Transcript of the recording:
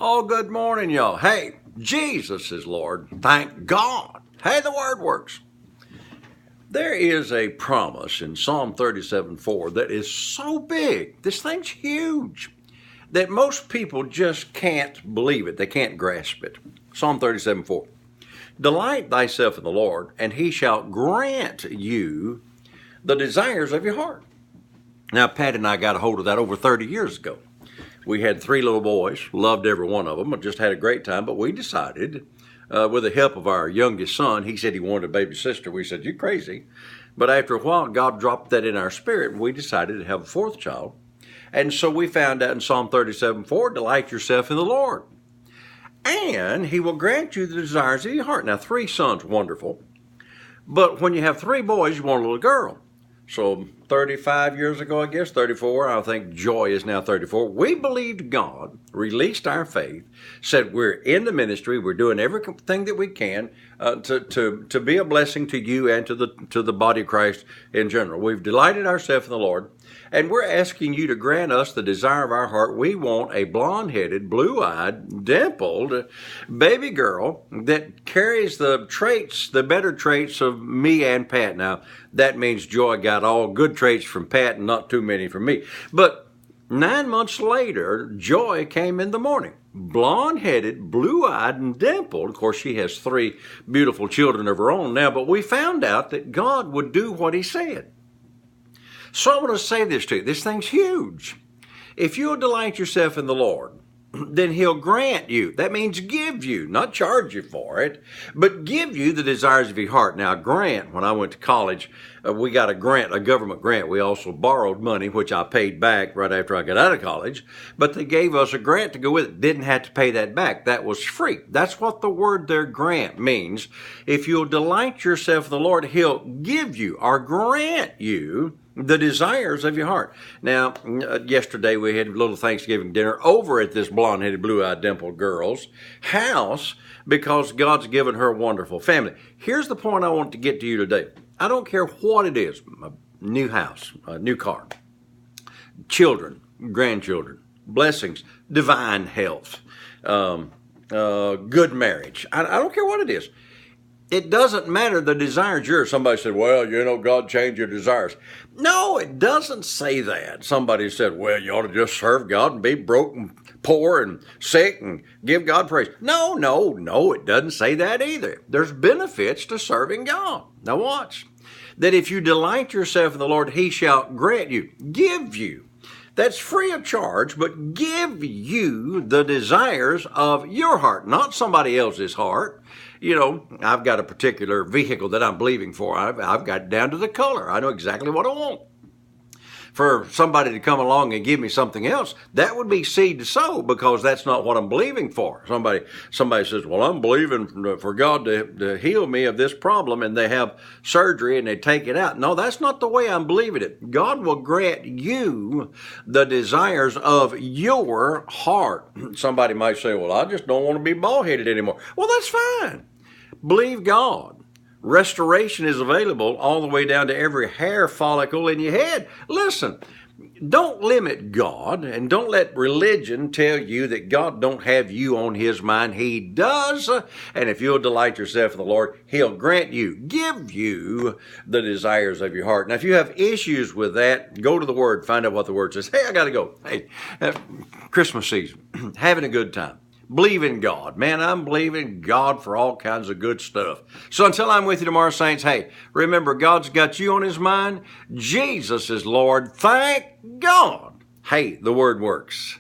Oh, good morning, y'all. Hey, Jesus is Lord. Thank God. Hey, the word works. There is a promise in Psalm 37:4 that is so big. This thing's huge that most people just can't believe it. They can't grasp it. Psalm 37:4. Delight thyself in the Lord, and he shall grant you the desires of your heart. Now, Pat and I got a hold of that over 30 years ago. We had 3 little boys, loved every one of them, just had a great time, but we decided, with the help of our youngest son, he said he wanted a baby sister. We said, "You crazy." But after a while, God dropped that in our spirit, and we decided to have a 4th child. And so we found out in Psalm 37:4, delight yourself in the Lord, and he will grant you the desires of your heart. Now, 3 sons, wonderful. But when you have 3 boys, you want a little girl. So 35 years ago, I guess, 34, I think Joy is now 34, we believed God, released our faith, said we're in the ministry, we're doing everything that we can to be a blessing to you and to the body of Christ in general. We've delighted ourselves in the Lord, and we're asking you to grant us the desire of our heart. We want a blonde-headed, blue-eyed, dimpled baby girl that carries the traits, the better traits of me and Pat. Now, that means Joy got all good traits from Pat and not too many from me. But 9 months later, Joy came in the morning, blonde-headed, blue-eyed, and dimpled. Of course, she has 3 beautiful children of her own now, but we found out that God would do what he said. So I want to say this to you. This thing's huge. If you'll delight yourself in the Lord, then he'll grant you. That means give you, not charge you for it, but give you the desires of your heart. Now, grant, when I went to college, we got a grant, a government grant. We also borrowed money, which I paid back right after I got out of college, but they gave us a grant to go with it. Didn't have to pay that back. That was free. That's what the word there, grant, means. If you'll delight yourself in the Lord, he'll give you or grant you the desires of your heart. Now, yesterday we had a little Thanksgiving dinner over at this blonde-headed, blue-eyed, dimpled girl's house because God's given her a wonderful family. Here's the point I want to get to you today. I don't care what it is, a new house, a new car, children, grandchildren, blessings, divine health, good marriage. I don't care what it is. It doesn't matter. The desire's yours. Somebody said, well, God changed your desires. No, it doesn't say that. Somebody said, well, you ought to just serve God and be broke and poor and sick and give God praise. No, it doesn't say that either. There's benefits to serving God. Now watch. That if you delight yourself in the Lord, he shall grant you, give you. That's free of charge, but give you the desires of your heart, not somebody else's heart. I've got a particular vehicle that I'm believing for. I've got it down to the color. I know exactly what I want. For somebody to come along and give me something else, that would be seed to sow because that's not what I'm believing for. Somebody says, well, I'm believing for God to heal me of this problem, and they have surgery and they take it out. No, that's not the way I'm believing it. God will grant you the desires of your heart. Somebody might say, well, I just don't want to be bald-headed anymore. Well, that's fine. Believe God. Restoration is available all the way down to every hair follicle in your head. Listen, don't limit God and don't let religion tell you that God don't have you on his mind. He does. And if you'll delight yourself in the Lord, he'll grant you, give you the desires of your heart. Now, if you have issues with that, go to the Word, find out what the Word says. Hey, I got to go. Hey, Christmas season, having a good time. Believe in God. Man, I'm believing God for all kinds of good stuff. So until I'm with you tomorrow, saints, hey, remember, God's got you on his mind. Jesus is Lord. Thank God. Hey, the word works.